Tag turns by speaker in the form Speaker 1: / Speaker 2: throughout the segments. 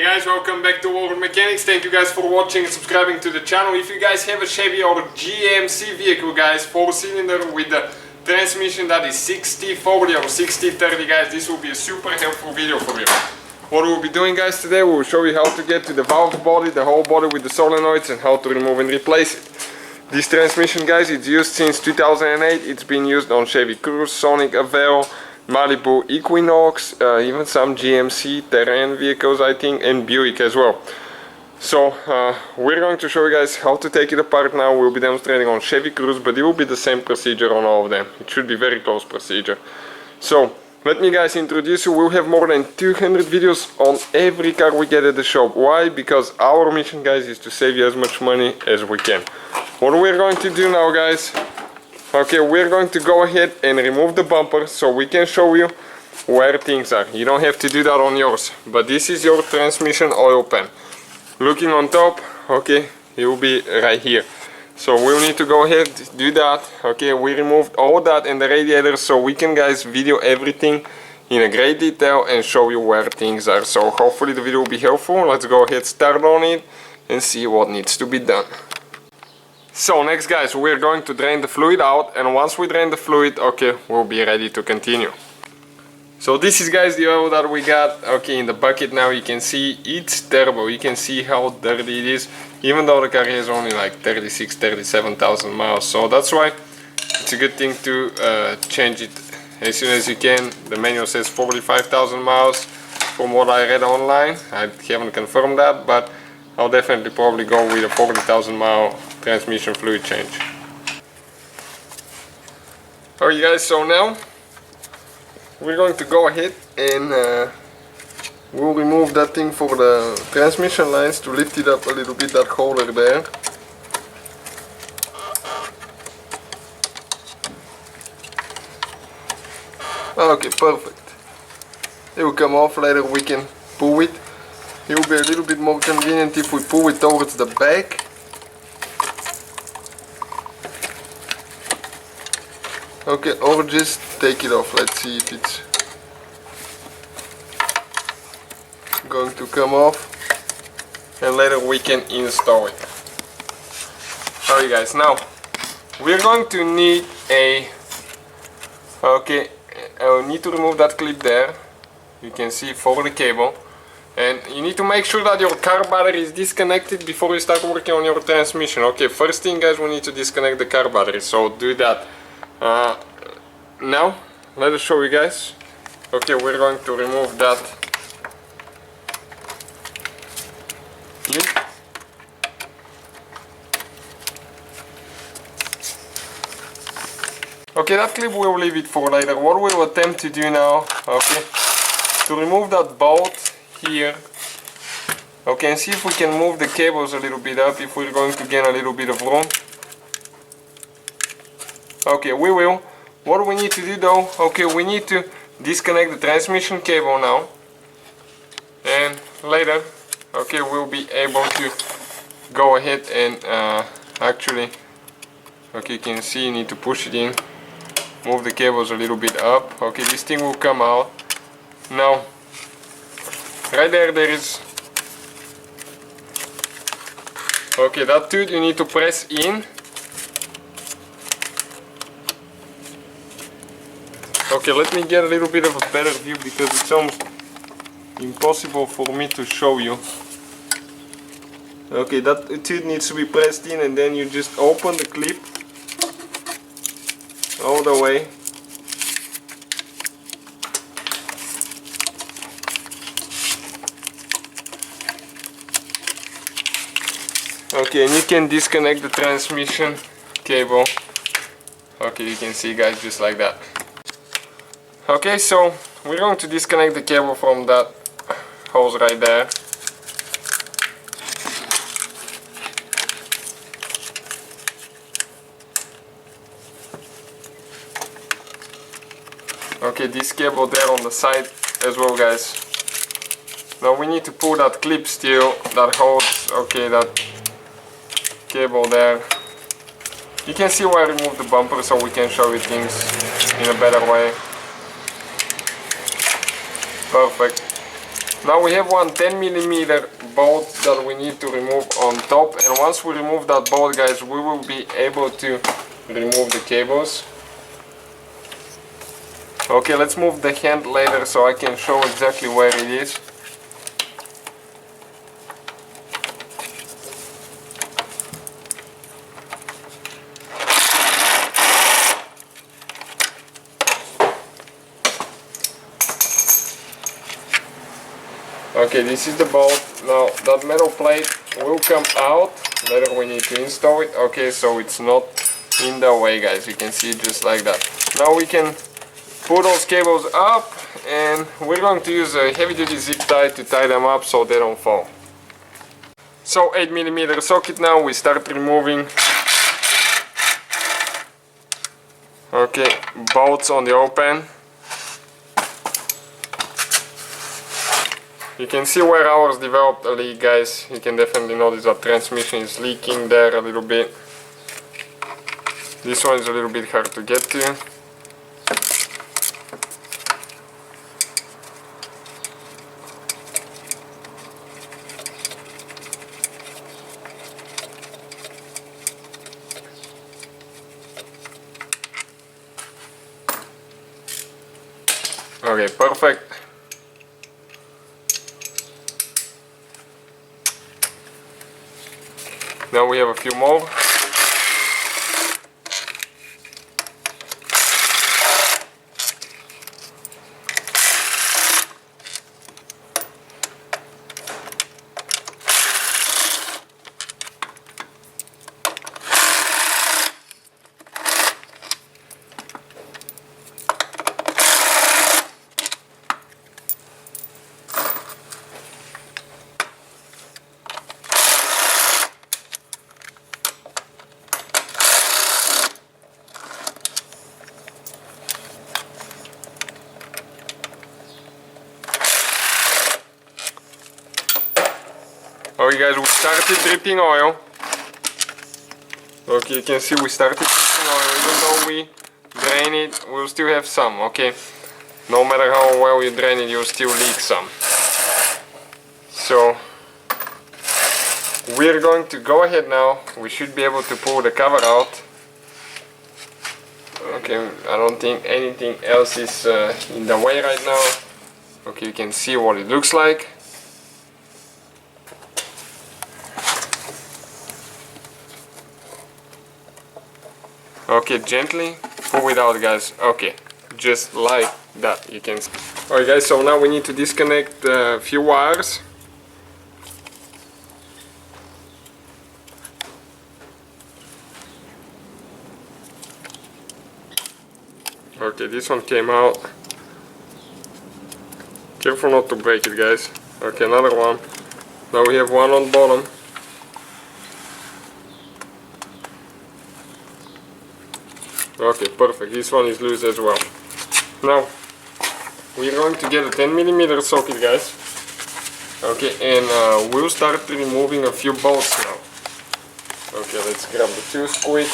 Speaker 1: Hey guys, welcome back to World Mechanics. Thank you guys for watching and subscribing to the channel. If you guys have a Chevy or GMC vehicle guys, 4-cylinder with the transmission that is 6T40 or 6T30 guys, this will be a super helpful video for you. What we'll be doing guys today, we'll show you how to get to the valve body, the whole body with the solenoids, and how to remove and replace it. This transmission guys, it's used since 2008. It's been used on Chevy Cruze, Sonic, Aveo, Malibu, Equinox, even some GMC terrain vehicles I think, and Buick as well. So we're going to show you guys how to take it apart now. We'll be demonstrating on Chevy Cruze, but it will be the same procedure on all of them. It should be very close procedure. So let me guys introduce you. We'll have more than 200 videos on every car we get at the shop. Why? Because our mission guys is to save you as much money as we can. What we're going to do now guys, okay, we're going to go ahead and remove the bumper so we can show you where things are. You don't have to do that on yours, but this is your transmission oil pan. Looking on top, okay, it will be right here. So we'll need to go ahead, do that. Okay, we removed all that and the radiator so we can guys video everything in a great detail and show you where things are. So hopefully the video will be helpful. Let's go ahead, start on it and see what needs to be done. So next guys, we're going to drain the fluid out, and once we drain the fluid, okay, we'll be ready to continue. So this is guys the oil that we got, okay, in the bucket now. You can see it's terrible. You can see how dirty it is, even though the car has only like 37,000 miles. So that's why it's a good thing to change it as soon as you can. The manual says 45,000 miles from what I read online. I haven't confirmed that, but I'll definitely probably go with a 40,000 mile transmission fluid change. Alright guys, so now we're going to go ahead and we'll remove that thing for the transmission lines to lift it up a little bit, that holder there. Okay, perfect. It will come off, later we can pull it. It will be a little bit more convenient if we pull it towards the back. Okay, or just take it off. Let's see if it's going to come off, and later we can install it. Alright guys, now we're going to need a, okay, I need to remove that clip there. You can see for the cable. And you need to make sure that your car battery is disconnected before you start working on your transmission. Okay, first thing guys, we need to disconnect the car battery, so do that. Now, let us show you guys. Okay, we're going to remove that clip. Okay, that clip we'll leave it for later. What we'll attempt to do now, okay, to remove that bolt here, okay, and see if we can move the cables a little bit up, if we're going to gain a little bit of room. Okay, we will. What we need to do though, okay, we need to disconnect the transmission cable now, and later, okay, we'll be able to go ahead and actually, okay, you can see you need to push it in, move the cables a little bit up. Okay, this thing will come out. Now right there is, okay, that tooth you need to press in. Okay, let me get a little bit of a better view because it's almost impossible for me to show you. Okay, that tooth needs to be pressed in, and then you just open the clip all the way. Okay, and you can disconnect the transmission cable. Okay, you can see guys, just like that. Okay, so we're going to disconnect the cable from that hose right there. Okay, this cable there on the side as well guys. Now we need to pull that clip still that holds, okay, that cable there. You can see why I removed the bumper so we can show you things in a better way. Perfect. Now we have one 10mm bolt that we need to remove on top, and once we remove that bolt, guys, we will be able to remove the cables. Okay, let's move the hand later so I can show exactly where it is. Okay, this is the bolt. Now that metal plate will come out. Later we need to install it. Okay, so it's not in the way, guys. You can see it just like that. Now we can put those cables up, and we're going to use a heavy duty zip tie to tie them up so they don't fall. So 8mm socket now, we start removing. Okay, bolts on the open. You can see where ours developed a leak, guys. You can definitely notice that transmission is leaking there a little bit. This one is a little bit hard to get to. Okay, perfect. Now we have a few more. Okay guys, we started dripping oil. Okay, you can see we started dripping oil. Even though we drain it, we'll still have some, okay? No matter how well you drain it, you'll still leak some. So, we're going to go ahead now. We should be able to pull the cover out. Okay, I don't think anything else is in the way right now. Okay, you can see what it looks like. Okay, gently pull it out, guys. Okay, just like that, you can see. Alright guys, so now we need to disconnect a few wires. Okay, this one came out. Careful not to break it, guys. Okay, another one. Now we have one on bottom. Okay, perfect. This one is loose as well. Now, we're going to get a 10mm socket, guys. Okay, and we'll start removing a few bolts now. Okay, let's grab the tooth quick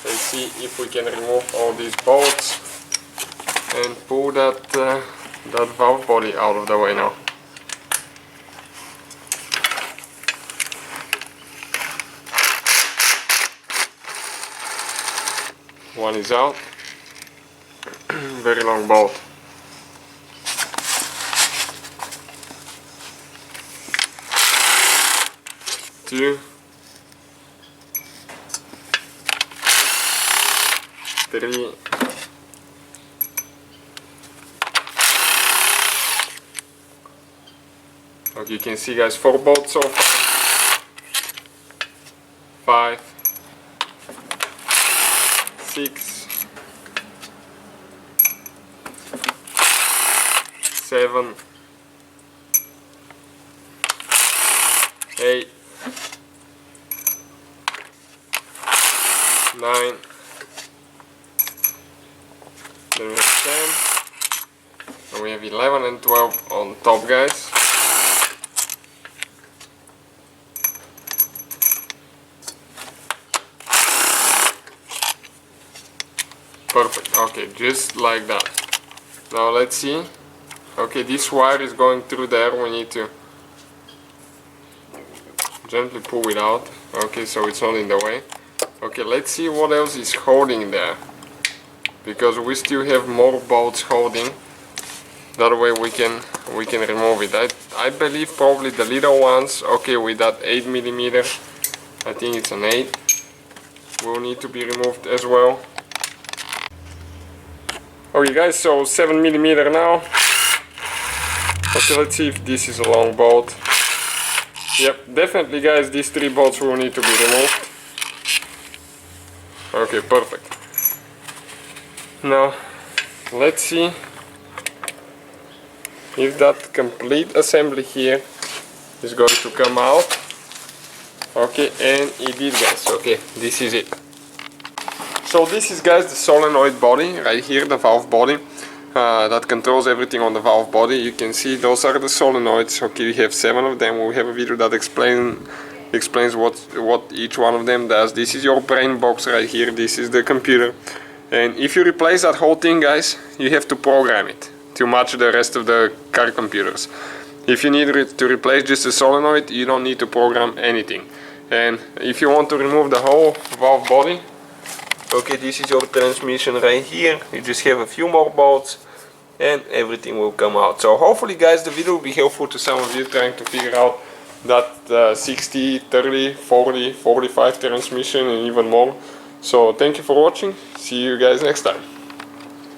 Speaker 1: and see if we can remove all these bolts and pull that, that valve body out of the way now. One is out. Very long bolt. Two. Three. Okay, you can see, guys, 4 bolts so far. 5. 6, 7, 8, 9, then we have 10, and we have 11 and 12 on top, guys. Perfect, okay, just like that. Now let's see Okay, this wire is going through there. We need to gently pull it out. Okay, so it's not in the way. Okay, let's see what else is holding there, because we still have more bolts holding. That way we can remove it. I believe probably the little ones. Okay, with that 8mm, I think it's an 8, will need to be removed as well. Okay guys, so 7mm now. Okay, let's see if this is a long bolt. Yep, definitely guys, these 3 bolts will need to be removed. Okay, perfect. Now, let's see if that complete assembly here is going to come out. Okay, and it did guys. Okay, this is it. So this is guys the solenoid body, right here, the valve body. That controls everything on the valve body. You can see those are the solenoids. Okay, we have 7 of them. We have a video that explains what each one of them does. This is your brain box right here. This is the computer. And if you replace that whole thing guys, you have to program it to match the rest of the car computers. If you need to replace just a solenoid, you don't need to program anything. And if you want to remove the whole valve body, okay, this is your transmission right here. You just have a few more bolts and everything will come out. So hopefully guys, the video will be helpful to some of you trying to figure out that 6T30 40 45 transmission and even more. So thank you for watching. See you guys next time.